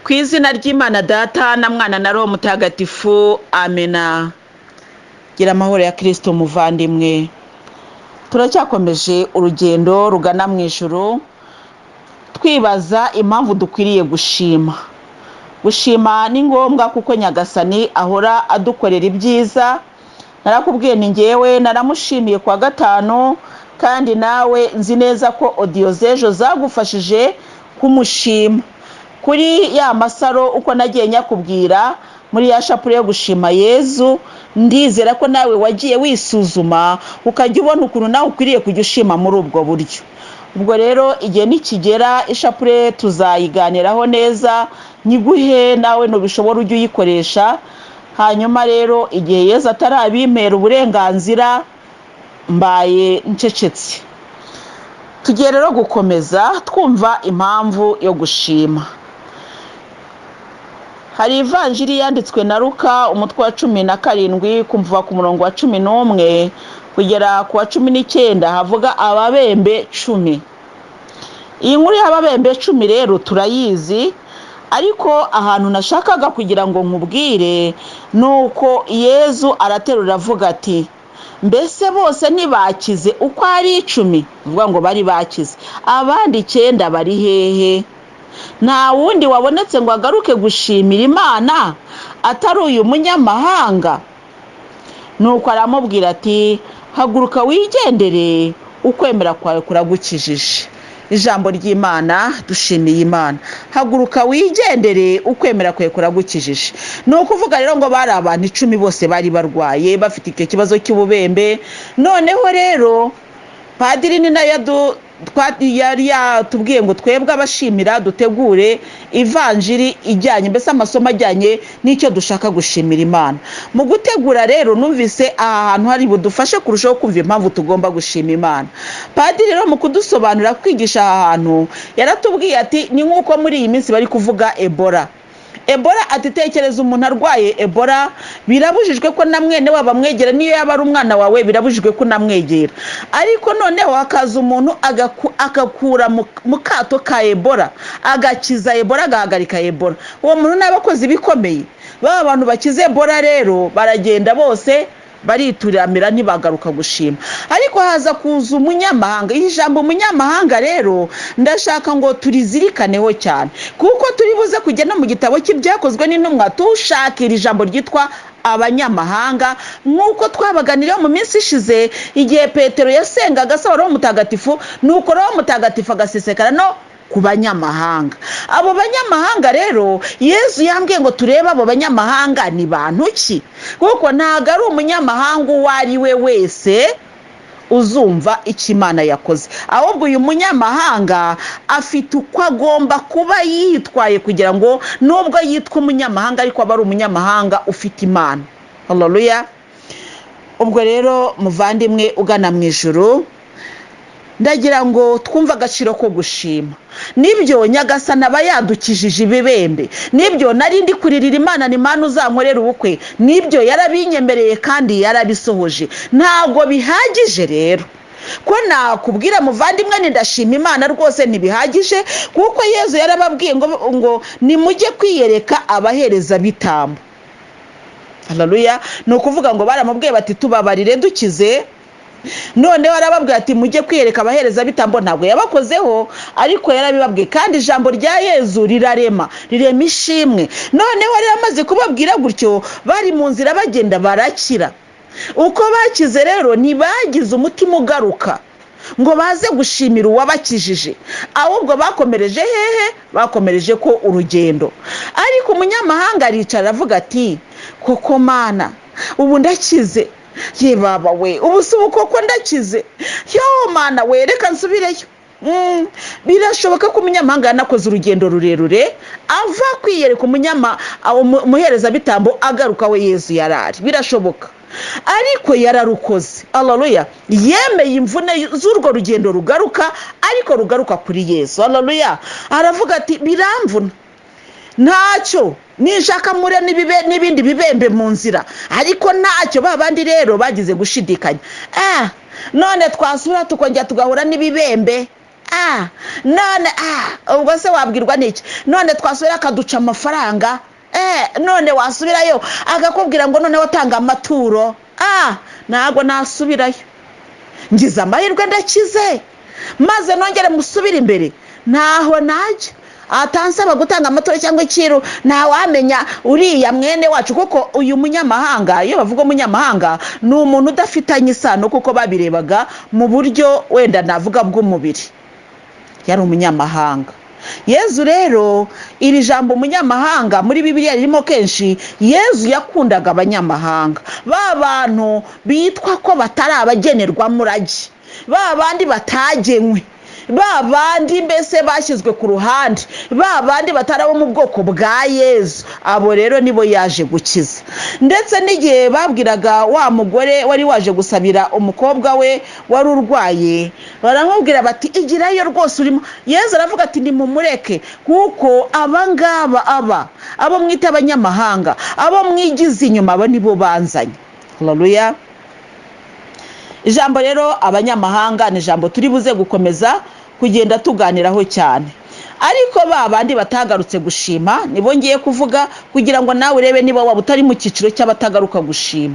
Ku izina ry'Imana Data na Mwana na Roho Mutagatifu, amena. Gira amahoro ya Kristo muvandimwe. Turacyakomeje urugendo rugana mu ijuru, twibaza impamvu dukwiriye gushima. Gushima ni ngombwa kuko Nyagasani ahora adukorera ibyiza. Narakubwiye ni ngewe naramushimiye kwa gatanu, kandi nawe nzi neza ko audio zejo zagufashije kumushima. Kuri ya masaro uko nagiye nyakubwira muri ya shapure yo gushima Yezu, ndizera ko nawe wagiye wisuzuma ukajya ubona ukuntu nawe ukwiriye kujya ushima muri ubwo buryo. Ubwo rero igihe nikigera ishapure tuzayiganiraho neza, nyiguhe nawe nubishobora ujye uyikoresha. Hanyuma rero igihe Yezu atarabimera uburenganzira, mbaye ncecetse. Tugiye rero gukomeza twumva impamvu yo gushima. Hari ivanjiri yanditswe na Luka umutwe wa 17 kumva ku murongo wa 11 kugera ku wa 19, havuga ababembe 10. Iyi nkuru y'ababembe 10 rero turayizi, ariko ahantu nashakaga kugira ngo nkubwire nuko Yezu araterura avuga ati, mbese bose ntibakize uko ari 10? Uvuga ngo bari bakize, abandi 9 bari hehe? Nta wundi wabonetse ngo agaruke gushimira Imana atari uyu munyamahanga? Nuko aramubwira ati, haguruka wigendere, ukwemera kwawe kuragukijije. Ijambo ry'Imana, dushimiye Imana. Haguruka wigendere, ukwemera kwawe kuragukijije. Nuko uvuga rero ngo bari abantu 10 bose bari barwaye bafite icyo kibazo cy'ububembe. Noneho rero padiri ni nayo yari yatubwiye ngo twebwe abashimira dutegure ivanjiri ijyanye, mbese amasomo ajyanye n'icyo dushaka gushimira Imana. Mu gutegura rero numvise aha hantu hari budufashe kurushaho kumva impamvu tugomba gushima Imana. Padiri rero mu kudusobanurira kwigisha aha hantu yaratubwiye ati, ni nk'uko muri iyi minsi bari kuvuga Ebola. Ebola atitekereza umuntu arwaye Ebola, birabujijwe ko na mwene wabamwegera, niyo yaba ari umwana wawe birabujijwe ko namwegera. Ariko noneho hakaza umuntu agakura mu kato ka Ebola, agakiza Ebola, agahagarika Ebola. Uwo muntu n'abakozi bikomeye. Baba abantu bakize Ebola rero baragenda bose barituramira ntibagaruka gushima. Ariko haza kuza umunyamahanga. Ijambo umunyamahanga rero ndashaka ngo turizirikaneho cyane, kuko turi buze kujya no mu gitabo cy'ibyakozwe n'intumwa tushakira ijambo ryitwa abanyamahanga, nk'uko twabaganiriye mu minsi ishize igihe Petero yasengaga asaba Roho Mutagatifu, nuko Roho Mutagatifu agasesekara no ku banyamahanga. Abo banyamahanga rero Yezu yambwiye ngo turebe abo banyamahanga ni bantu ki, kuko ntago ari umunyamahanga uwo ari we wese uzumva icyo Imana yakoze. Ahubwo uyu munyamahanga afite uko agomba kuba yitwaye kugira ngo nubwo yitwa umunyamahanga ariko aba ari umunyamahanga ufite Imana. Haleluya. Ubwo rero muvandimwe ugana mu ijuru, ndagira ngo twumva agaciro ko gushima. Nibyo Nyagasani aba yadukijije ibibembe, nibyo nari ndi kuririra Imana ni Imana uzankorera ubukwe, nibyo yarabinyemereye kandi yarabisohoje. Ntago bihagije rero ko nakubwira muvandimwe ni ndashima Imana rwose, ntibihagije, kuko Yezu yarababwiye ngo nimujye kwiyereka abahereza bitambo. Haleluya. No kuvuga ngo baramubwiye bati tubabarire dukize. None warababwiye ati mujye kwiyereka abahereza bitambo. Ntabwo yabakozeho, ariko yarabibabwiye, kandi ijambo rya Yezu rirema ishimwe. Noneho rero amaze kubabwira gutyo, bari mu nzira bagenda barakira. Uko bakize rero ntibagize umutima ugaruka ngo baze gushimira uwabakijije, ahubwo bakomereje hehe? Bakomereje ko urugendo. Ariko umunyamahanga aricara avuga ati, koko Mana ubu ndakize, ye baba we, ubu si koko ndakize, yo Mana we, reka nsubireyo. Birashoboka ko umunyamahanga yanakoze urugendo rurerure ava kwiyereka umuhereza bitambo agaruka we Yezu yarari. Birashoboka, ariko yararukoze. Haleluya. Yemeye imvune z'urwo rugendo rugaruka, ariko rugaruka kuri Yezu. Haleluya. Aravuga ati, biramvuna, ntacyo nishaka mure n'ibindi bibembe mu nzira, ariko ntacyo. Babandi rero bagize gushidikanya, none twasura tukongera tugahura n'ibibembe, none ubwo se wabwirwa n'iki? None twasubira akaduca amafaranga, none wasubirayo agakubwira ngo none watanga amaturo. Ntabwo nasubirayo, ngize amahirwe ndakize, maze nongere musubire imbere, ntaho najya. Atansaba gutanga amaturo cyangwa ikiru, ntawamenya uriya mwene wacu, kuko uyu munyamahanga, iyo bavuga umunyamahanga, ni umuntu udafitanye isano, kuko babirebaga mu buryo wenda navuga bw'umubiri, yari umunyamahanga. Yezu rero, iri jambo umunyamahanga muri Bibiliya ririmo kenshi. Yezu yakundaga abanyamahanga, ba bantu bitwa ko batari abagenerwa murage, ba bandi batagenywe, ba bandi mbese bashyizwe ku ruhande, ba bandi batari abo mu bwoko bwa Yezu. Abo rero nibo yaje gukiza. Ndetse n'igihe babwiraga wa mugore wari waje gusabira umukobwa we wari urwaye, baramubwira bati igirayo rwose urimo. Yezu aravuga ati nimumureke, kuko abangaba abo mwita abanyamahanga, abo mwigize inyuma, abo nibo banzanye. Haleluya. Ijambo rero abanyamahanga ni ijambo turi buze gukomeza kugenda tuganiraho cyane, ariko ba bandi batagarutse gushima nibo ngiye kuvuga, kugira ngo nawe urebe niba waba utari mu cyiciro cy'abatagaruka gushima.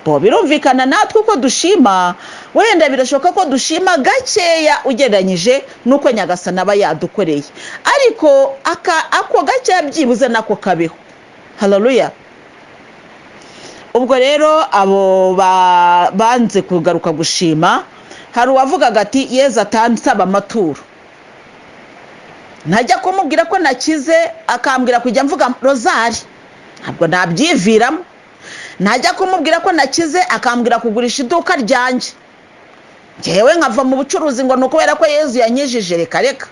Birumvikana natwe uko dushima, wenda birashoboka ko dushima gakeya ugereranyije nuko Nyagasani aba yadukoreye, ariko ako gakeya byibuze nako kabeho. Haleluya. Ubwo rero abo banze kugaruka gushima, hari uwavugaga ati Yezu atansaba amaturo, ntajya kumubwira ko nakize akambwira kujya mvuga rozari, ntabwo nabyiviramo. Ntajya kumubwira ko nakize akambwira kugurisha iduka ryanjye, njyewe nkava mu bucuruzi ngo nuko kubera ko Yezu yanyijije, reka.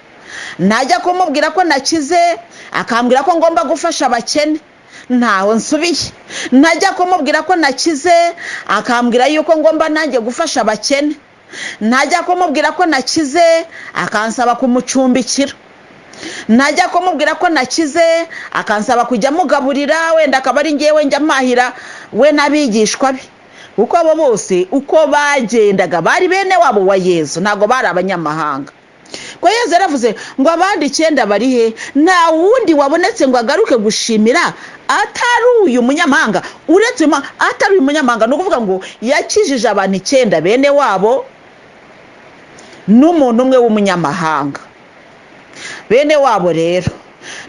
Ntajya kumubwira ko nakize akambwira ko ngomba gufasha abakene, ntaho nsubiye. Ntajya kumubwira ko nakize akambwira yuko ngomba nanjye gufasha abakene. Ntajya kumubwira ko nakize akansaba kumucumbikira. Ntajya kumubwira ko nakize akansaba kujya mugaburira, wenda akaba ari ngewe njya mahira we n'abigishwa be, kuko abo bose uko bagendaga bari bene wabo wa Yezu, ntago bari abanyamahanga. Ko Yezu yaravuze ngo abandi 9 bari he? Nta wundi wabonetse ngo agaruke gushimira atari uyu munyamahanga, uretse atari uyu munyamahanga. No kuvuga ngo yakijije abantu 9 bene wabo n'umuntu umwe w'umunyamahanga. Bene wabo rero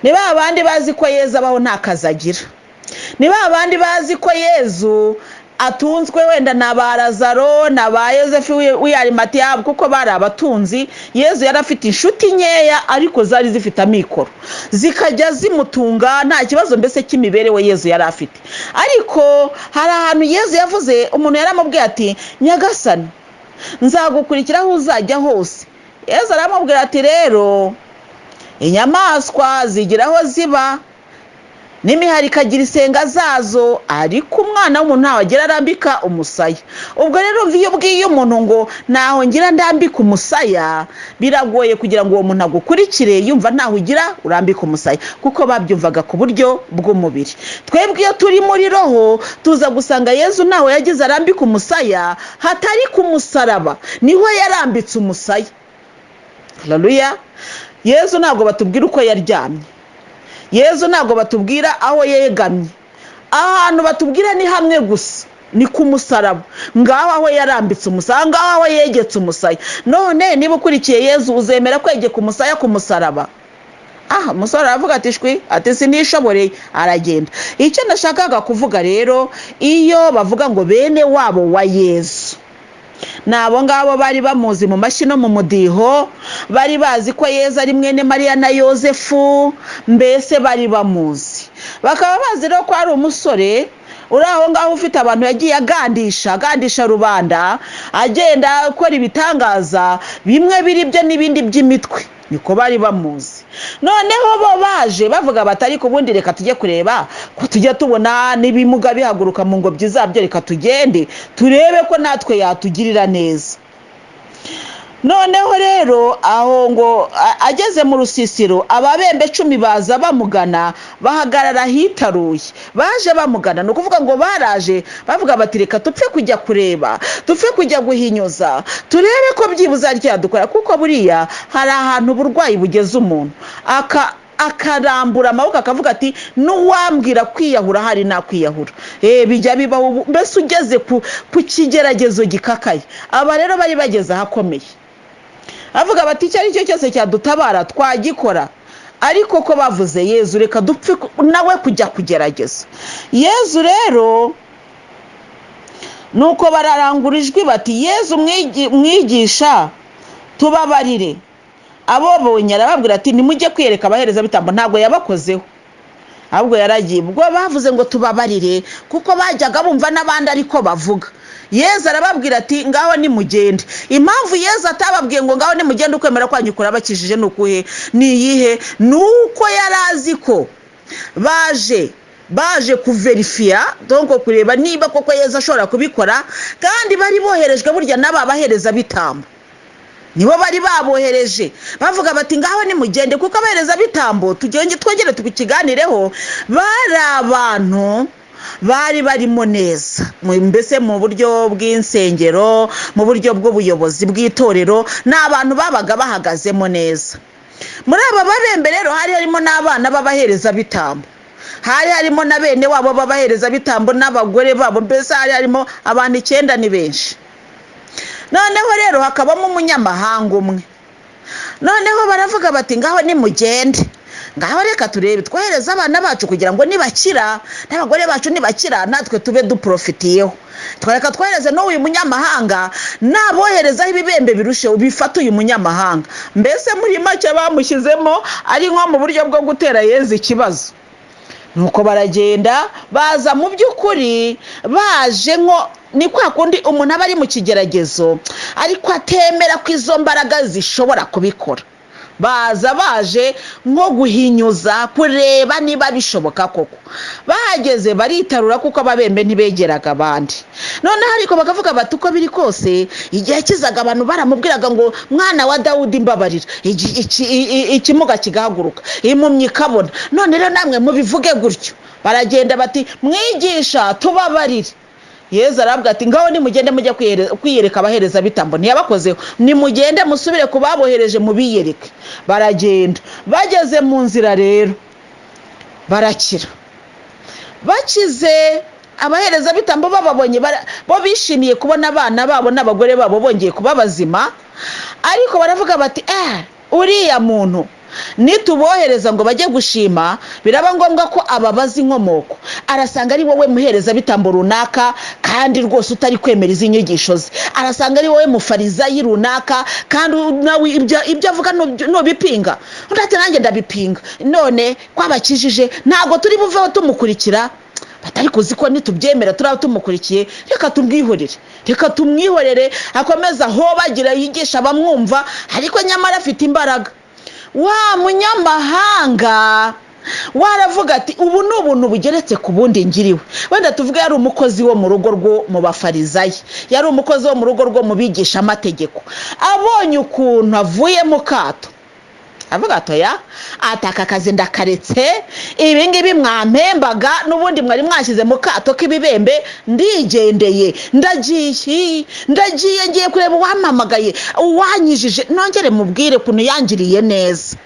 ni ba bandi bazi ko Yezu abaho nta kazagira, ni ba bandi bazi ko Yezu atunzwe wenda na ba Lazaro na ba Yosefu w'Arimatiya, kuko bari abatunzi. Yezu yari afite inshuti nkeya, ariko zari zifite amikoro, zikajya zimutunga nta kibazo mbese cy'imibereho Yezu yari afite. Ariko hari ahantu Yezu yavuze, umuntu yaramubwiye ati Nyagasani, nzagukurikira aho uzajya hose. Yezu aramubwira ati rero inyamaswa zigira aho ziba, n'imihari ikagira isenga zazo, ariko umwana w'umuntu ntaho agira arambika umusaya. Ubwo rero iyo ubwiye umuntu ngo naho ngira ndambika umusaya, biragoye kugira ngo uwo muntu agukurikire yumva ntaho ugira urambika umusaya, kuko babyumvaga ku buryo bw'umubiri. Twebwe iyo turi muri roho tuza gusanga Yezu ntaho yagize arambika umusaya, hatari ku musaraba niho yarambitse umusaya. Haleluya. Yezu ntabwo batubwira uko yaryamye, Yezu ntabwo batubwira aho yegamye, ahantu batubwira ni hamwe gusa, ni ku musaraba. Ngaho aho yarambitse umusaya, ngaho aho yegetse umusaya. None niba ukurikiye Yezu uzemera kwegeka umusaya ku musaraba? Umusore aravuga ati shwi, ati sinishoboreye, aragenda. Icyo nashakaga kuvuga rero, iyo bavuga ngo bene wabo wa Yezu, nabo ngabo bari bamuzi mu mashyi no mu mudiho, bari bazi ko Yezu ari mwene Mariya na Yosefu, mbese bari bamuzi. Bakaba bazi rero ko ari umusore uri aho ngaho ufite abantu yagiye agandisha rubanda, agenda akora ibitangaza bimwe biri byo n'ibindi by'imitwe. Niko bari bamuzi. Noneho bo baje bavuga batari kubundi reka tujye kureba ko tujya tubona n'ibimuga bihaguruka mu ngobyi zabyo, reka tugende turebe ko natwe yatugirira neza. noneho rero aho ngo ageze mu rusisiro ababembe 10 baza bamugana bahagarara hitaruye baje bamugana no kuvuga ngo baraje bavuga bati reka tupfe kujya kureba tupfe kujya guhinyuza turebe ko byibuza ryadukora kuko buriya hari ahantu burwayi bugeze umuntu akarambura amaboko akavuga ati nuwambwira kwiyahura hari nakwiyahura bijya bibaho mbese ugeze ku kigeragezo gikakaye aba rero bari bageze ahakomeye avuga bati icyo ari cyo cyose cyadutabara twagikora ariko ko bavuze Yezu reka dupfe nawe kujya kugerageza Yezu rero nuko bararangura ijwi bati Yezu mwigisha tubabarire abo bonye arababwira ati nimujye kwiyereka abahereza bitambo ntabwo yabakozeho ahubwo yaragiye ubwo bavuze ngo tubabarire kuko bajyaga bumva n'abandi ariko bavuga Yezu arababwira ati ngaho nimugende impamvu Yezu atababwiye ngo ngaho nimugende ukwemera kwanyu kurabakijije nukuhe niyihe nuko yarazi ko baje kuverifia donc kureba niba koko Yezu ashobora kubikora kandi bari boherejwe burya n'ababahereza bitambo nibo bari babohereje bavuga bati ngaho nimugende kuko abahereza bitambo twongere tukiganireho bari abantu bari barimo neza mbese mu buryo bw'insengero mu buryo bw'ubuyobozi bw'itorero n'abantu babaga bahagazemo neza muri aba babembe rero hari harimo n'abana b'abahereza bitambo hari harimo na bene wabo b'abahereza bitambo n'abagore babo mbese hari harimo abantu 9 ni benshi noneho rero hakabamo umunyamahanga umwe noneho baravuga bati ngaho nimugende ngaho reka turebe twohereza abana bacu kugira ngo nibakira n'abagore bacu nibakira natwe tube duprofitiyeho twareka twohereze no uyu munyamahanga naboherezaho ibibembe birushe ubifata uyu munyamahanga mbese muri make bamushyizemo ari nko mu buryo bwo gutera Yezu ikibazo nuko baragenda baza mu by'ukuri baje nko ni kwa kundi umuntu aba ari mu kigeragezo ariko atemera ko izo mbaraga zishobora kubikora baje nko guhinyuza kureba niba bishoboka koko bahageze baritarura kuko ababembe ntibegeraga abandi noneho ariko bakavuga bati uko biri kose igihe kizaga abantu baramubwiraga ngo mwana wa Dawudi mbabarira ikimuga kigahaguruka impumyi kabona none rero namwe mubivuge gutyo baragenda bati mwigisha tubabarire Yezu arabwira ati ngaho nimugende mujya kwiyereka abahereza bitambo ntiyabakozeho nimugende musubire kubabohereje mubiyereke baragenda bageze mu nzira rero barakira bakize abahereza bitambo bababonye bo bishimiye kubona abana babo n'abagore babo bongeye kuba bazima ariko baravuga bati uriya muntu nitubohereza ngo bajye gushima biraba ngombwa ko ababaza inkomoko arasanga ari wowe muhereza bitambo runaka kandi rwose utari kwemera izi nyigisho ze arasanga ari wowe mufarizayi runaka kandi nawe ibyo avuga no bipinga ndate nanjye ndabipinga none kwabakijije ntago turi buveho tumukurikira batari kuzi ko nitubyemera turaba tumukurikiye reka tumwihorere akomeza ho bagira yigisha bamwumva ariko nyamara afite imbaraga wa munyamahanga waravuga ati ubu ni ubuntu bugeretse ku bundi ngiriwe wenda tuvuge yari umukozi wo mu rugo rwo mu bafarizayi yari umukozi wo mu rugo rwo mu bigisha amategeko abonye ukuntu avuye mu kato avuga atoya ataka akazi ndakaretse ibi ngibi mwampembaga n'ubundi mwari mwashyize mu kato k'ibibembe ndigendeye ndagiye ngiye kureba uwampamagaye uwanyijije nongere mubwire ukuntu yangiriye neza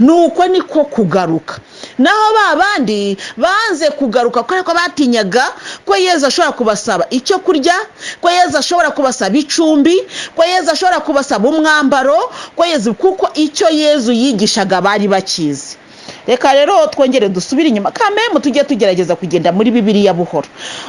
nuko niko kugaruka naho babandi banze kugaruka ko batinyaga ko Yezu ashobora kubasaba icyo kurya ko Yezu ashobora kubasaba icumbi ko Yezu ashobora kubasaba umwambaro ko Yezu kuko icyo Yezu yigishaga bari bakizi reka rero twongere dusubire inyuma kameme tujye tugerageza kugenda muri Bibiliya buhoro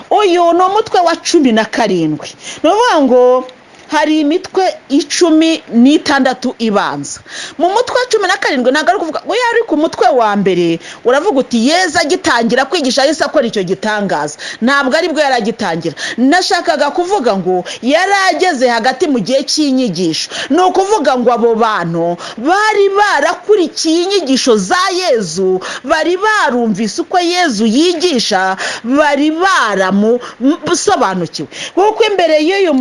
uyu no mutwe wa 17 no ngo hari imitwe 16 ibanza mu mutwe wa 17 nagaruka kuvuga ngo yari ku mutwe wa mbere uravuga uti Yezu agitangira kwigisha yise akora icyo gitangaza ntabwo ari bwo yaragitangira nashakaga kuvuga ngo yarageze hagati mu gihe cy'inyigisho no kuvuga ngo abo bantu bari barakurikiye inyigisho za Yezu bari barumvise uko Yezu yigisha bari baramusobanukiwe kuko imbere y'uyu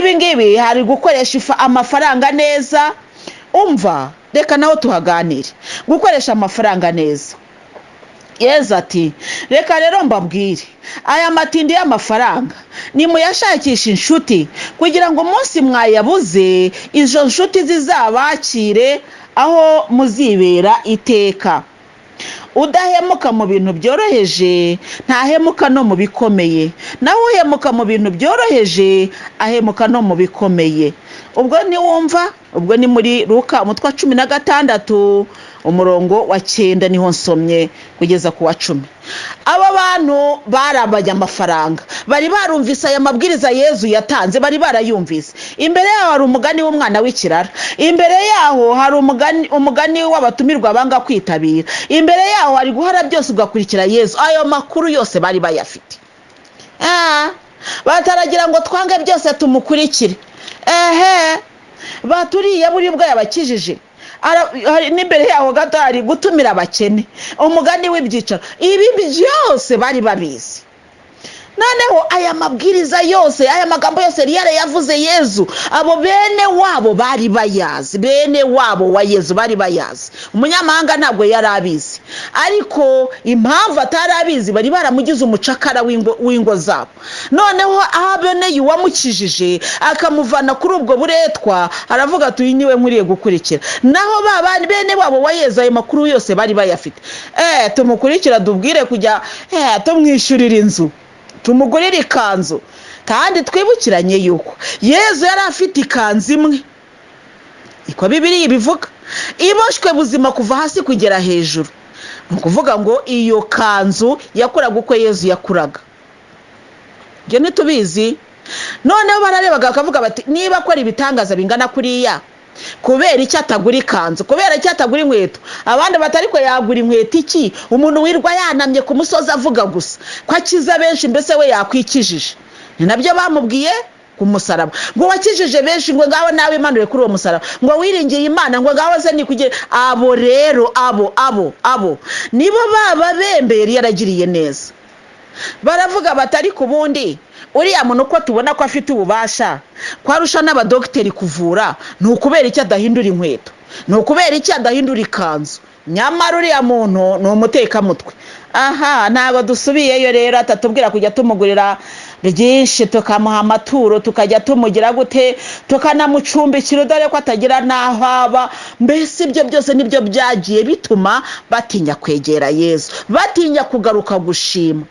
ibi ngibi hari gukoresha amafaranga neza. Umva, reka nawe tuhaganire gukoresha amafaranga neza. Yezu ati reka rero mbabwire, aya matindi y'amafaranga nimuyashakisha inshuti kugira ngo umunsi mwayabuze izo nshuti zizabakire aho muzibera iteka. Udahemuka mu bintu byoroheje ntahemuka no mu bikomeye, nawe uhemuka mu bintu byoroheje ahemuka no mu bikomeye. Ubwo niwumva, ubwo ni muri Luka umutwe wa 16 umurongo wa 9 niho nsomye kugeza ku wa 10. Aba bantu barabajya amafaranga, bari barumvise aya mabwiriza Yezu yatanze, bari barayumvise. Imbere yaho hari umugani w'umwana w'ikirara, imbere yaho hari umugani w'abatumirwa banga kwitabira, imbere yaho hari guhara byose ugakurikira Yezu. Ayo makuru yose bari bayafite. Bataragira ngo twange byose tumukurikire. Baturiye buri bwa yabakijije. N'imbere yaho gato hari gutumira abakene, umugani w'ibyicaro. Ibi byose bari babizi. Noneho aya mabwiriza yose, aya magambo yose yari yavuze Yezu, abo bene wabo bari bayazi, bene wabo wa Yezu bari bayazi. Umunyamahanga ntabwo yari abizi, ariko impamvu atari abizi bari baramugize umucakara w'ingo zabo. Noneho Abona wamukijije akamuvana kuri ubwo buretwa, aravuga ati uyu niwe nkuriye gukurikira. Naho babandi bene wabo wa Yezu ayo makuru yose bari bayafite. Tumukurikira dubwire kujya tumwishyurira inzu, tumugurira ikanzu. Kandi twibukiranye yuko Yezu yari afite ikanzu imwe, iko Bibiliya ibivuga, iboshwe buzima kuva hasi kugera hejuru. Nukuvuga ngo iyo kanzu yakuraga uko Yezu yakuraga. Nge ntitubizi. Noneho bararebaga bakavuga bati niba akora ibitangaza bingana kuriya, kubera icyo atagura ikanzu, kubera icyo atagura inkweto. Abandi batari ko yagura inkweto iki? Umuntu wirwa yanamye ku musozi avuga gusa ko akiza benshi, mbese we yakwikijije. Ni nabyo bamubwiye ku musaraba, ngo wakijije benshi, ngo ngaho nawe imanure kuri uwo musaraba, ngo wiringiye Imana, ngo ngaho se ni kugira. Abo rero abo nibo Ababembe yari yaragiriye neza. Baravuga batari ku bundi uriya muntu uko tubona ko afite ububasha kwarusha n'abadokiteri kuvura, ni ukubera icyo adahindura inkweto, ni ukubera icyo adahindura ikanzu. Nyamara uriya muntu ni umutekamutwe. Ntabwo dusubiyeyo rero, atatubwira kujya tumugurira byinshi, tukamuha amaturo, tukajya tumugira gute, tukanamucumbikira dore ko atagira n'aho aba. Mbese ibyo byose nibyo byagiye bituma batinya kwegera Yezu, batinya kugaruka gushima.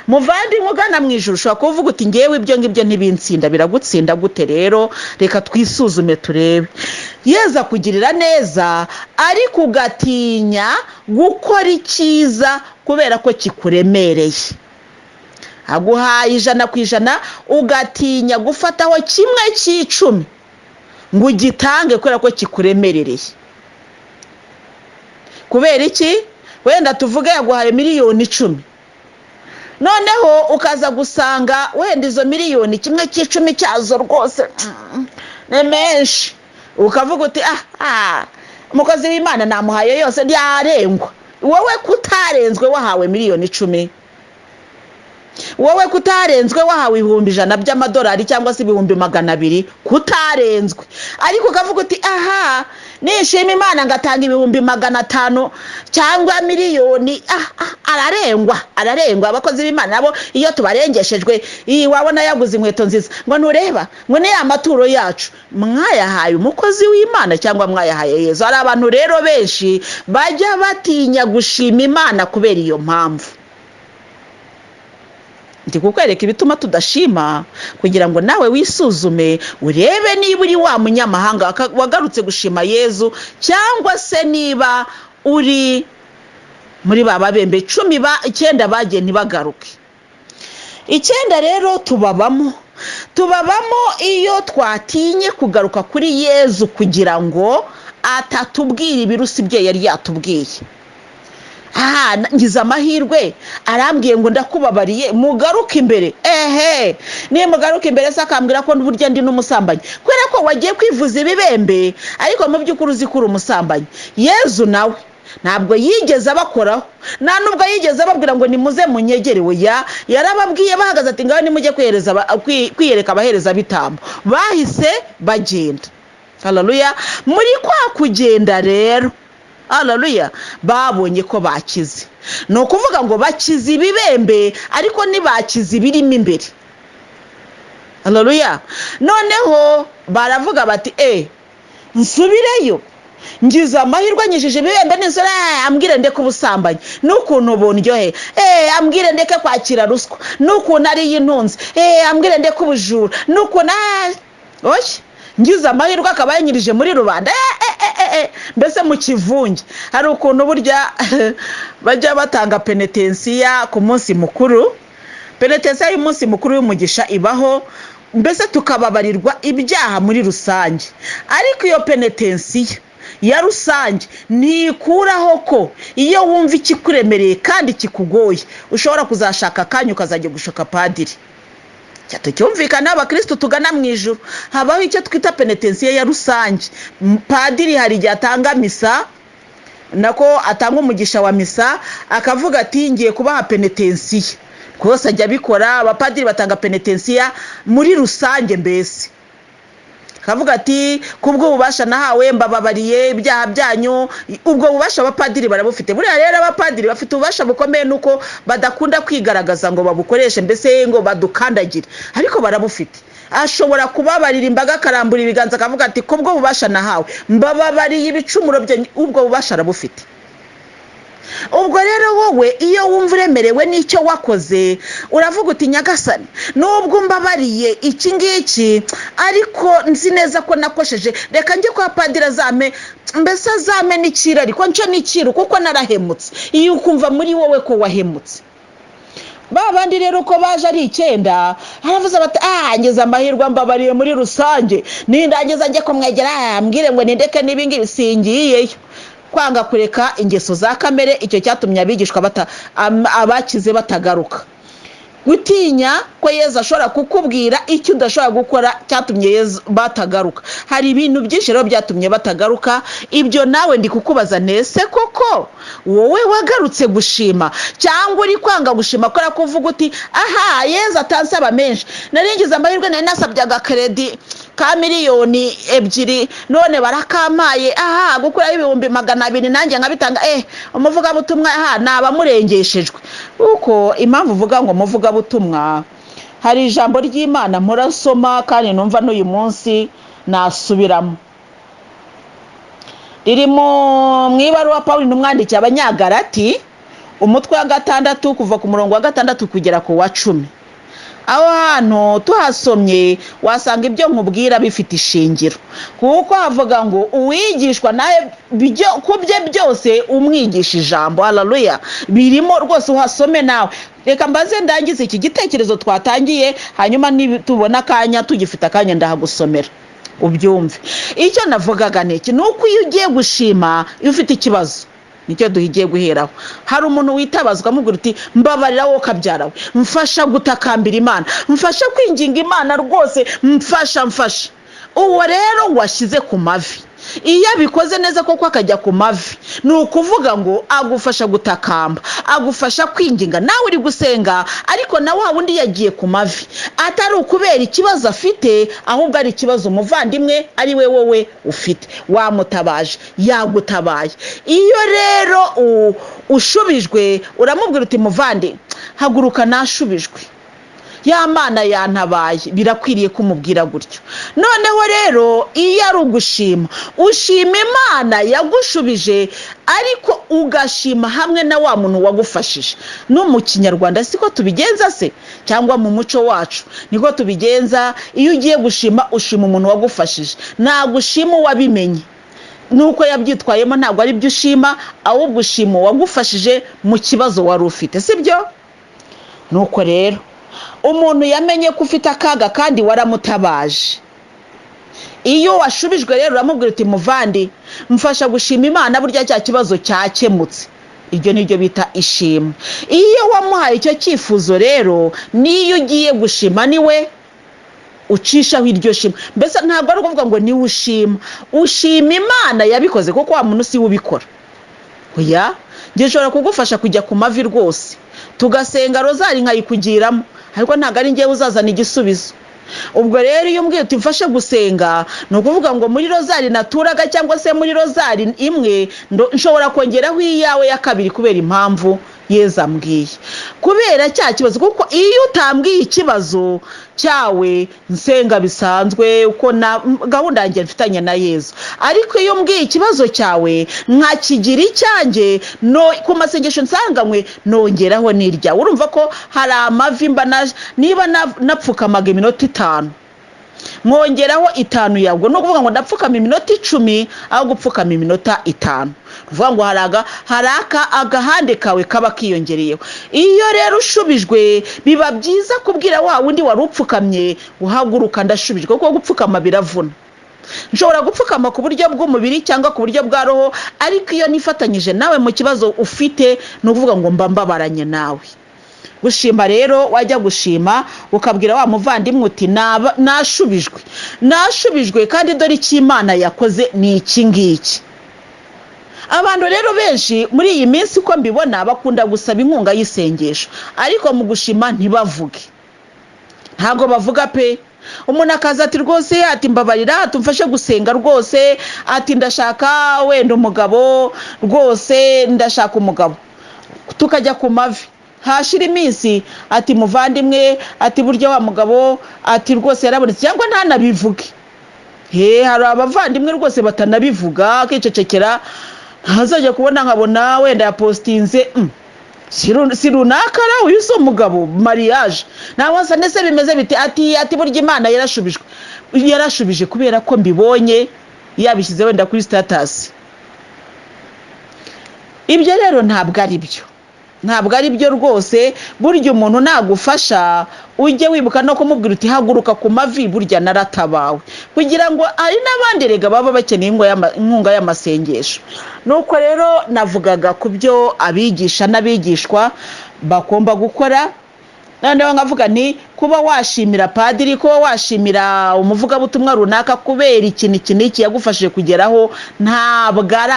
Muvandimwe ugana mu ijuru ushobora kuvuga uti ngewe ibyo ngibyo ntibinsinda. Biragutsinda gute rero? Reka twisuzume turebe. Yezu akugirira neza ariko ugatinya gukora icyiza kubera ko kikuremereye. Aguhaye 100% ugatinya gufataho 1/10 ngo ugitange kubera ko kikuremerereye. Kubera iki? Wenda tuvuge yaguhaye miliyoni 10, noneho ukaza gusanga wenda izo miliyoni 1/10 cyazo rwose ni menshi. Ukavuga uti umukozi w'Imana namuhaye yose yarengwa. Wowe kutarenzwe wahawe miliyoni 10, wowe kutarenzwe wahawe 100 by'amadolari cyangwa se 200 kutarenzwe, ariko ukavuga uti nishima Imana ngatanga 500 cyangwa miliyoni. Ararengwa. Abakozi b'Imana nabo iyo tubarengeshejwe, wabona yaguze inkweto nziza, ngo ntureba ngo ni amaturo yacu. Mwayahaye umukozi w'Imana cyangwa mwayahaye Yezu? Hari abantu rero benshi bajya batinya gushima Imana kubera iyo mpamvu. Ndi kukwereka ibituma tudashima kugira ngo nawe wisuzume urebe niba uri wa munyamahanga wagarutse gushima Yezu, cyangwa se niba uri muri Ababembe 9 bagiye ntibagaruke. 9 rero tubabamo iyo twatinye kugaruka kuri Yezu kugira ngo atatubwira ibirusi bye yari yatubwiye. Ngize amahirwe arambwiye ngo ndakubabariye mugaruke imbere. Niye mugaruke imbere se akambwira ko burya ndi n'umusambanyi kubera ko wagiye kwivuza ibibembe, ariko mu by'ukuri uzi ko uri umusambanyi. Yezu nawe ntabwo yigeze abakoraho, nta nubwo yigeze ababwira ngo nimuze munyegerewe. Yarababwiye bahagaze ati ngaho nimujye kwiyereka abahereza bitambo. Bahise bagenda. Haleluya. Muri kwa kugenda rero, haleluya, babonye ko bakize. Ni ukuvuga ngo bakize ibibembe ariko ntibakize ibirimo imbere. Haleluya. Noneho baravuga bati nsubireyo, ngize amahirwe nyijije ibibembe n'inzara, ambwire ndeke ubusambanyi n'ukuntu bundyohe, ambwire ndeke kwakira ruswa n'ukuntu ari y'intunzi, ambwire ndeke ubujura n'ukuntu ngize amahirwe akaba yanyirije muri rubanda. Mbese mu kivunge hari ukuntu burya bajya batanga penetensiya ku munsi mukuru. Penetensiya y'umunsi mukuru w'umugisha ibaho, mbese tukababarirwa ibyaha muri rusange. Ariko iyo penetensiya ya rusange ntikuraho ko iyo wumva ikikuremereye kandi kikugoye ushobora kuzashaka akanya ukazajya gushaka padiri. Tucyumvikana abakristo tugana mu ijuru, habaho icyo twita penetensiya ya rusange. Padiri hari igihe atanga misa, nako atanga umugisha wa misa, akavuga ati ngiye kubaha penetensiya. Kose ajya bikora, abapadiri batanga penetensiya muri rusange. Mbese akavuga ati kubwo ububasha nahawe mbababariye ibyaha byanyu. Ubwo bubasha abapadiri barabufite. Buriya rero abapadiri bafite ububasha bukomeye, nuko badakunda kwigaragaza ngo babukoreshe, mbese ngo badukandagire, ariko barabufite. Ashobora kubabarira imbaga, akarambura ibiganza akavuga ati kubwo ububasha nahawe mbababariye ibicumuro byanyu. Ubwo bubasha arabufite. Ubwo rero wowe iyo wumva uremerewe n'icyo wakoze, uravuga uti nyagasani, nubwo mbabariye iki ngiki ariko nzi neza ko nakosheje, reka njye kwa padiri azame, mbese azame n'ikiro, ariko nco n'ikiro kuko narahemutse. Iyo ukumva muri wowe ko wahemutse. Babandi rero ko baje ari 9, haravuze bati ngeze amahirwe mbabariye muri rusange, nindangiza njye kumwegera ambwire ngo nindeke n'ibingi bisingiyeyo. Kwanga kureka ingeso za kamere, icyo cyatumye abigishwa abakize batagaruka. Gutinya ko Yesu ashobora kukubwira icyo udashobora gukora cyatumye Yesu batagaruka. Hari ibintu byinshi rero byatumye batagaruka. Ibyo nawe ndi kukubaza, nese koko wowe wagarutse gushima cyangwa uri kwanga gushima kora kuvuga uti Yesu atansaba menshi, naringize amahirwe nari nasabye agakredi ka miliyoni 2 none barakamaye, gukura ibihumbi 200 nanjye nkabitanga. Umuvuga butumwa naba murengeshejwe. Uko impamvu uvuga ngo muvuga butumwa, hari ijambo ry'Imana murasoma kandi numva n'uyu munsi nasubiramo. Riri mu ibaruwa Pawulo n'umwandiki Abanyagalati, umutwe wa 6 kuva ku murongo wa 6 kugera ku wa 10. Aho hantu tuhasomye wasanga ibyo nkubwira bifite ishingiro, kuko havuga ngo uwigishwa naye kubye byose umwigisha ijambo. Haleluya. Birimo rwose, uhasome nawe. Reka mbaze ndangize iki gitekerezo twatangiye, hanyuma nitubona akanya, tugifite akanya ndahagusomera ubyumve. Icyo navugaga neki nuko iyo ugiye gushima, iyo ufite ikibazo, nicyo duhigiye guheraho. Hari umuntu witabaza ukamubwira uti mbabarira wowe kabyarawe, mfasha gutakambira Imana, mfasha kwinginga Imana rwose, mfasha. Uwo rero washyize ku mavi. Iyo abikoze neza koko akajya ku mavi, ni ukuvuga ngo agufasha gutakamba, agufasha kwinginga. Nawe uri gusenga ariko na wa wundi yagiye ku mavi, atari ukubera ikibazo afite, ahubwo ari ikibazo umuvandimwe ari we wowe ufite. Wamutabaje, yagutabaye. Iyo rero ushubijwe, uramubwira uti muvandi, haguruka nashubijwe, ya Mana yantabaye. Birakwiriye kumubwira gutyo. Noneho rero iyo ari ugushima, ushima Imana yagushubije, ariko ugashima hamwe na wa muntu wagufashije. No mu Kinyarwanda siko tubigenza se, cyangwa mu muco wacu niko tubigenza. Iyo ugiye gushima, ushima umuntu wagufashije, nagushima wabimenye nuko yabyitwayemo. Ntabwo ari byo ushima, ahubwo ushima wagufashije mu kibazo wari ufite, sibyo? Nuko rero umuntu yamenye ko ufite akaga kandi waramutabaje. Iyo washubijwe rero uramubwira uti muvandi, mfasha gushima Imana, burya cya kibazo cyakemutse. Iryo niryo bita ishimwe. Iyo wamuhaye icyo cyifuzo rero, niyo ugiye gushima niwe ucishaho iryo shima. Mbese ntabwo ari ukuvuga ngo niwe ushima, ushima Imana yabikoze, kuko wa muntu si we ubikora. oya njye nshobora kugufasha kujya ku mavi rwose tugasenga rozari nkayikugiramo, ariko ntabwo ari njyewe uzazana igisubizo. ubwo rero iyo umbwiye uti mfashe gusenga, ni ukuvuga ngo muri rozari naturaga cyangwa se muri rozari imwe nshobora kongeraho iyawe ya kabiri kubera impamvu Yezu ambwiye, kubera cya kibazo. kuko iyo utambwiye ikibazo cyawe nsenga bisanzwe uko na gahunda yanjye mfitanye na Yezu, ariko iyo umbwiye ikibazo cyawe nkakigira icyanjye no ku masengesho nsanganywe nongeraho n'irya. urumva ko hari amavi niba napfukamaga iminota 5 mwongeraho 5 yabwo, no kuvuga ngo ndapfukama iminota 10 aho gupfukama iminota 5. uvuga ngo haraka agahande kawe kaba kiyongereyeho. iyo rero ushubijwe biba byiza kubwira wa wundi wari upfukamye uhaguruka ndashubijwe, kuko gupfukama biravuna. nshobora gupfukama ku buryo bw'umubiri cyangwa ku buryo bwa roho, ariko iyo nifatanyije nawe mu kibazo ufite ni ukuvuga ngo mbabaranye nawe. gushima rero, wajya gushima ukabwira wa muvandimwe uti nashubijwe kandi dore icyo Imana yakoze ni iki ngiki. abantu rero benshi muri iyi minsi uko mbibona bakunda gusaba inkunga y'isengesho, ariko mu gushima ntibavuge, ntabwo bavuga pe. umuntu akaza ati rwose ati mbabarira tumfashe gusenga rwose, ati ndashaka wenda umugabo rwose, ndashaka umugabo, tukajya ku mavi. hashira iminsi ati muvandimwe ati buryo wa mugabo ati rwose yarabonetse, cyangwa ntanabivuge. hari abavandimwe rwose batanabivuga akicecekera, ntazajya kubona nkabona wenda yapostinze si runaka ra uyu so umugabo mariage, nawansa nese bimeze bite, ati buryo Imana yarashubije kubera ko mbibonye yabishyize wenda kuri status. ibyo rero ntabwo ari byo rwose. burya umuntu nagufasha ujye wibuka no kumubwira uti haguruka ku mavi, burya naratabawe, kugira ngo ari n'abandi rega baba bakeneye inkunga y'amasengesho. nuko rero navugaga ku byo abigisha n'abigishwa bagomba gukora. noneho nkavuga nti kuba washimira padiri, kuba washimira umuvugabutumwa runaka kubera ikintu iki yagufashije kugeraho, ntabwo ari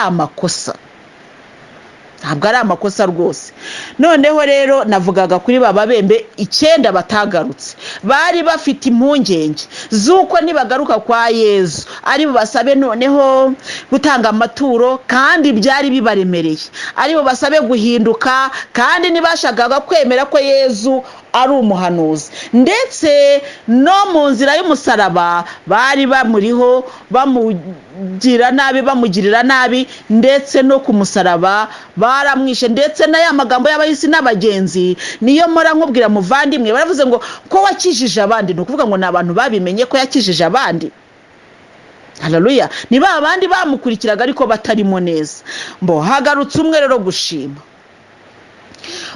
amakosa rwose. noneho rero navugaga kuri Ababembe 9 batagarutse, bari bafite impungenge z'uko nibagaruka kwa Yezu ari basabe noneho gutanga amaturo, kandi byari bibaremereye, ari basabe guhinduka, kandi nibashagaga kwemera ko Yezu ari umuhanuzi, ndetse no mu nzira y'umusaraba bari bamuriho bamugirira nabi, ndetse no ku musaraba baramwishe, ndetse na ya magambo y'abahisi n'abagenzi niyo mora nkubwira muvandimwe, baravuze ngo ko wakijije abandi, no kuvuga ngo nabantu babimenye ko yakijije abandi. haleluya. niba abandi bamukurikiraga ariko batarimo neza. hagarutse umwe rero gushima.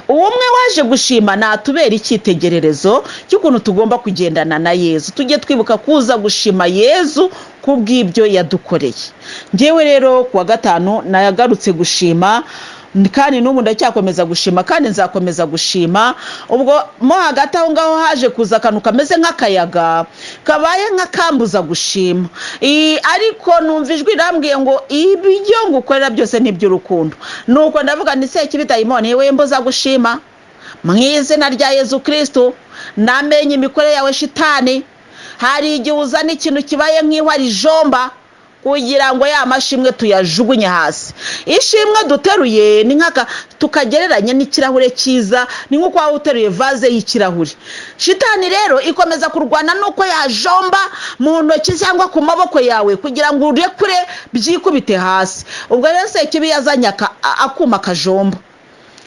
umwe waje gushima natubera icyitegererezo cy'ukuntu tugomba kugendana na Yezu. tujye twibuka kuza gushima Yezu kubw'ibyo yadukoreye. ngewe rero kuwa 5 nayagarutse gushima, kandi n'ubu ndacyakomeza gushima, kandi nzakomeza gushima. ubwo mo hagati aho ngaho haje kuza akantu kameze nk'akayaga kabaye nk'akambuza gushima, ariko numva ijwi rambwiye ngo ibyo ngukorera byose ni by'urukundo. nuko ndavuga ni se kibitayimone yewe mbuza gushima mu izina rya Yezu Kristo. namenye imikorere yawe shitani, hari igihe uzana ikintu kibaye nk'ihwa rijomba kugira ngo ya mashimwe tuyajugunye hasi. ishimwe duteruye ni nkaka tukagereranya n'ikirahure cyiza, ni nko kwa uteruye vase y'ikirahure. shitani rero ikomeza kurwana nuko yajomba mu ntoki cyangwa ku maboko yawe kugira ngo urekure byikubite hasi. ubwo rero se kibi yazanya akuma kajomba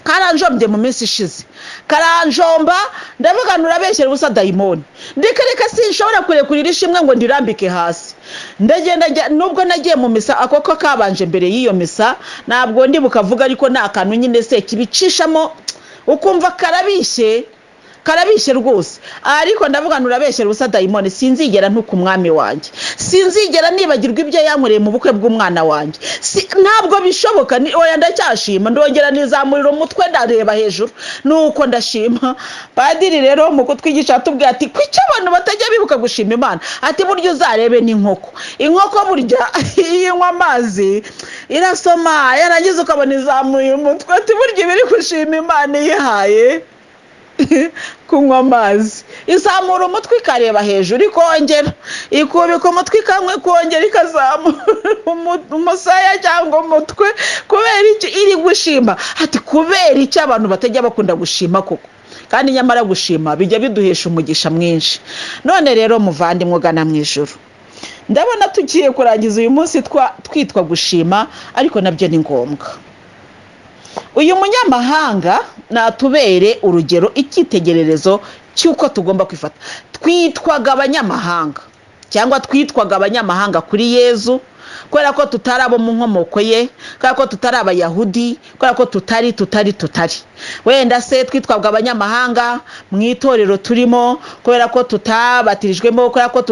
karanjombye mu minsi ishize, karanjomba ndavuga nurabeshyera ubusa dayimoni, ndikareka sinshobora kurekurira ishimwe ngo ndirambike hasi. ndagenda nubwo nagiye mu misa, akoko kabanje mbere y'iyo misa, ntabwo ndi bukavuga, ariko nta kantu nyine se kibicishamo ukumva karabishye, karabishe rwose, ariko ndavuga nurabeshe rusa dayimoni, sinzigera ntuka umwami wanjye, sinzigera nibagirwa ibyo yankoreye mu bukwe bw'umwana wanjye, ntabwo bishoboka. Oya ndacyashima, ndongera nizamurira umutwe ndareba hejuru, nuko ndashima. Padiri rero mu kutwigisha atubwira ati kuki abantu batajya bibuka gushima Imana, ati burya uzarebe n'inkoko, inkoko burya inywa amazi irasoma, yarangiza ukabona izamuye umutwe, ati burya ibiri gushima Imana yihaye kunywa amazi, izamura umutwe ikareba hejuru, ikongera ikubika umutwe ikamwe, ikongera ikazamura umusaya cyangwa umutwe. Kubera iki iri gushima? Ati kubera iki abantu batajya bakunda gushima koko, kandi nyamara gushima bijya biduhesha umugisha mwinshi. None rero muvandimwe ugana mu ijuru, ndabona tugiye kurangiza uyu munsi twitwa gushima, ariko nabyo ni ngombwa. Uyu munyamahanga natubere urugero, icyitegererezo cy'uko tugomba kwifata. Twitwaga abanyamahanga, cyangwa twitwaga abanyamahanga kuri Yezu, kubera ko tutari abo mu nkomoko ye, kubera ko tutari abayahudi, kubera ko tutari wenda se twitwaga abanyamahanga mu itorero turimo, kubera ko tutabatirijwemo, kubera ko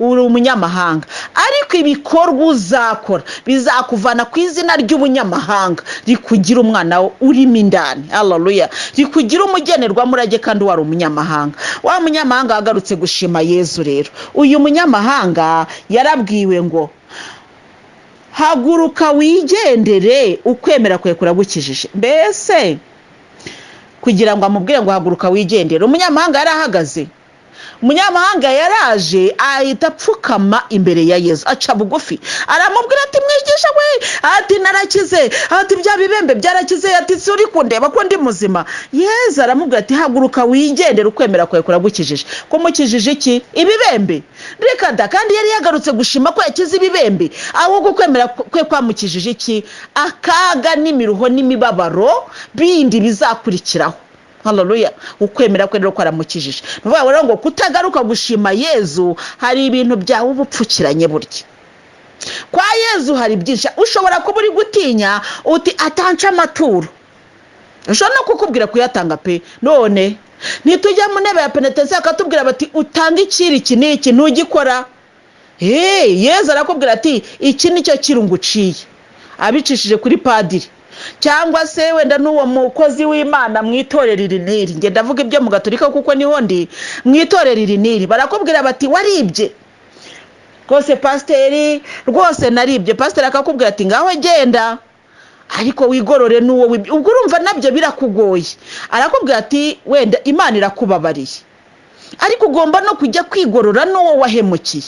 uri umunyamahanga. Ariko ibikorwa uzakora bizakuvana ku izina ry'ubunyamahanga, rikugira umwana urimo indani. Haleluya! rikugira umugenerwa murage kandi wari umunyamahanga. Wa munyamahanga agarutse gushima Yezu rero. Uyu munyamahanga yarabwiwe ngo haguruka wigendere, ukwemera kwe kuragukijije. Mbese kugira ngo amubwire ngo haguruka wigendere, umunyamahanga yarahagaze. Umunyamahanga yaraje ahita apfukama imbere ya Yezu, aca bugufi, aramubwira ati mwigisha we, ati narakize, ati bya bibembe byarakize, ati suri kundeba ko ndi muzima. Yezu aramubwira ati haguruka wigendere, ukwemera kwe kuragukijije. Kumukijije iki? Ibibembe? Reka da, kandi yari yagarutse gushima ko yakize ibibembe, ahubwo kwemera kwe kwamukijije iki? Akaga n'imiruho n'imibabaro bindi bizakurikiraho. Haleluya! ukwemera kwe rero kwaramukijije. Nuvuga rero ngo kutagaruka gushima Yezu, hari ibintu byawe ubupfukiranye burya. Kwa Yezu hari byinshi, ushobora kuba uri gutinya uti atanca amaturo, ushobora no kukubwira kuyatanga pe. None nitujya mu ntebe ya penitence akatubwira bati utanga ikiri iki n'iki ntugikora, Yezu arakubwira ati iki nicyo kirunguciye, abicishije kuri padiri cyangwa se wenda n'uwo mukozi w'Imana mwitorera iriniri. Nge ndavuga ibyo mu Gatolika kuko niho ndi. Mwitorera iriniri barakubwira bati waribye rwose pasiteri, rwose naribye. Pasiteri akakubwira ati ngaho genda, ariko wigorore n'uwo wibye. Ubwo urumva nabyo birakugoye. Arakubwira ati wenda Imana irakubabariye, ariko ugomba no kujya kwigorora n'uwo wahemukiye.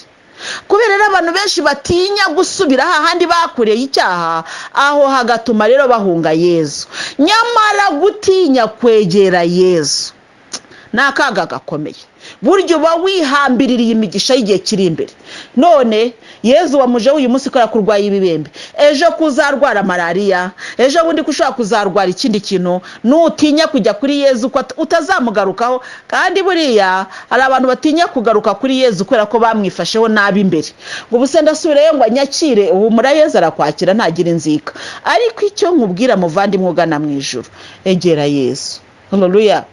Kubera rero abantu benshi batinya gusubira hahandi bakoreye icyaha, aho hagatuma rero bahunga Yezu. Nyamara gutinya kwegera Yezu nakaga gakomeye, buryo uba wihambiririye imigisha y'igihe kiri imbere. None Yezu wamuje uyu munsi ko yakurwaye ibibembe, ejo kuzarwara malaria, ejo bundi kushaka kuzarwara ikindi kintu. Nutinya kujya kuri Yezu ko utazamugarukaho. Kandi buriya hari abantu batinya kugaruka kuri Yezu kubera ko bamwifasheho nabi imbere, ngo ubuse ndasubireyo ngo anyakire. Uhumura Yezu arakwakira, ntagira inzika. Ariko icyo nkubwira muvandimwe ugana mu ijuru, egera Yezu. Haleluya!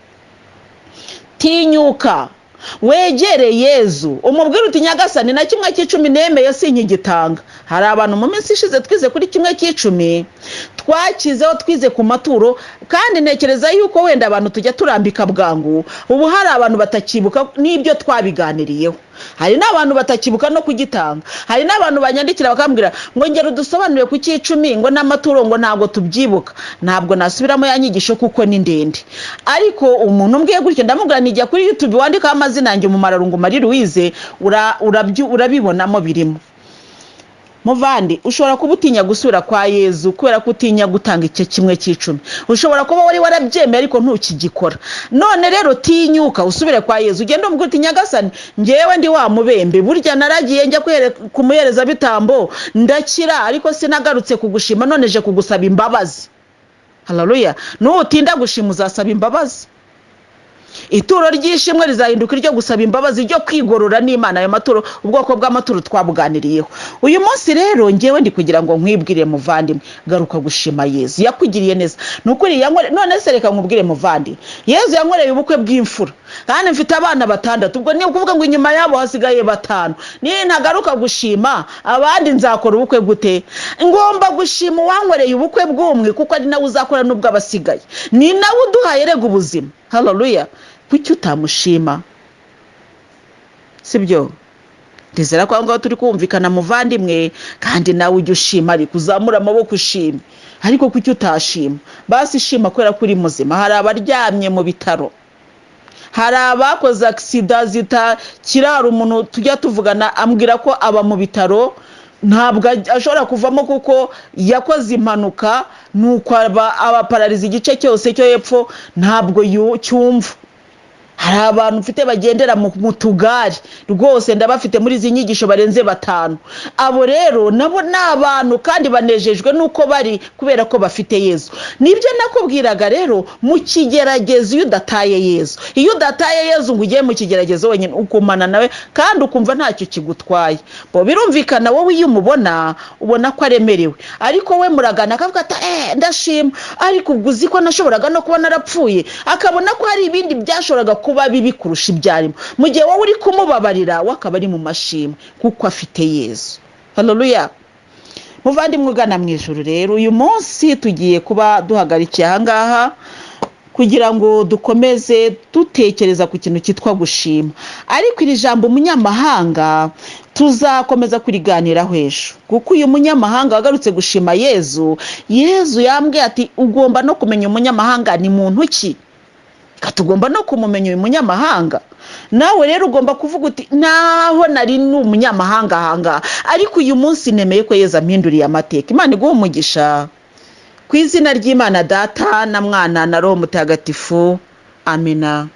tinyuka wegere Yezu, umubwire uti Nyagasani na kimwe cy'icumi nemeye sinkigitanga. Hari abantu mu minsi ishize twize kuri kimwe cy'icumi, twakizeho twize ku maturo, kandi nekereza yuko wenda abantu tujya turambika bwangu. Ubu hari abantu batakibuka n'ibyo twabiganiriyeho, hari n'abantu batakibuka no kugitanga. Hari n'abantu banyandikira bakambwira ngo ngero dusobanure ku cy'icumi ngo n'amaturo ngo ntago tubyibuka. Ntabwo nasubiramo yanyigisho kuko ni ndende, ariko umuntu mbwiye gutyo ndamubwira nijya kuri YouTube wandika amazina yanjye Umumararungu Louise, urabibonamo birimo. Muvandi, ushobora kuba utinya gusura kwa Yezu kubera ko utinya gutanga icyo kimwe cy'icumi. Ushobora kuba wari warabyemeye ariko ntukigikora. None rero tinyuka usubire kwa Yezu, ugende umubwire uti Nyagasani ngewe ndi wa mubembe, burya naragiye njya kumuhereza bitambo ndakira, ariko sinagarutse kugushima, none je kugusaba imbabazi. Haleluya! Nutinda gushima uzasaba imbabazi. ituro ry'ishimwe rizahinduka iryo gusaba imbabazi ryo kwigorora n'Imana. Ayo maturo, ubwoko bw'amaturo twabuganiriyeho. Uyu munsi rero ngewe ndi kugira ngo nkwibwire muvandimwe, garuka gushima Yesu, yakugiriye neza. Nukuri none se reka nkubwire muvandimwe, Yesu yankoreye ubukwe bw'imfura, kandi mfite abana 6. Ubwo ni ukuvuga ngo inyuma yabo hasigaye 5. Ntagaruka gushima abandi nzakora ubukwe gute? Ngomba gushima uwankoreye ubukwe bw'umwe, kuko ari nawe uzakora n'ubwo abasigaye, ni nawe uduhaye rega ubuzima. Haleluya. Kuki utamushima? Sibyo? Ndizera ko ngaho turi kumvikana muvandimwe, kandi nawe ujye ushima, ariko uzamura amaboko ushima. Ariko kuki utashima? Basi shima kubera kuri muzima. Hari abaryamye mu bitaro, hari abakoze accident zitakirara. Umuntu tujya tuvugana ambwira ko aba mu bitaro, ntabwo ashobora kuvamo kuko yakoze impanuka, nuko abaparariza igice cyose cyo hepfo ntabwo cyumva. Hari abantu mfite bagendera mu tugari rwose, ndabafite muri izi nyigisho barenze 5. Abo rero nabo n'abantu kandi banejejwe nuko bari, kubera ko bafite Yesu. Nibyo nakubwiraga rero, mu kigeragezo iyo udataye Yesu, iyo udataye Yesu ngo ugiye mu kigeragezo wenyine, ukumana nawe kandi ukumva ntacyo kigutwaye. Bo birumvikana wowe iyo umubona ubona ko aremerewe, ariko we muragana akavuga ati ndashima, ariko ubwo uzi ko nashoboraga no kuba narapfuye, akabona ko hari ibindi byashoboraga kuba bibi kurusha ibyarimo. Mu gihe wowe uri kumubabarira, wakaba ari mu mashimwe kuko afite Yesu. Haleluya. Muvandimwe ugana mu ijuru rero, uyu munsi tugiye kuba duhagarikiye aha ngaha kugira ngo dukomeze dutekereza ku kintu cyitwa gushima. Ariko iri jambo umunyamahanga tuzakomeza kuriganiraho ejo, kuko uyu munyamahanga wagarutse gushima Yesu yambwiye ati ugomba no kumenya umunyamahanga ni muntu ki. Tugomba no kumumenya uyu munyamahanga. Nawe rero ugomba kuvuga uti naho nari n'umunyamahanga hanga, ariko uyu munsi nemeye ko Yesu ampinduriye amateka. Imana iguhe umugisha. Ku izina ry'Imana Data na Mwana na Roho Mutagatifu. Amina.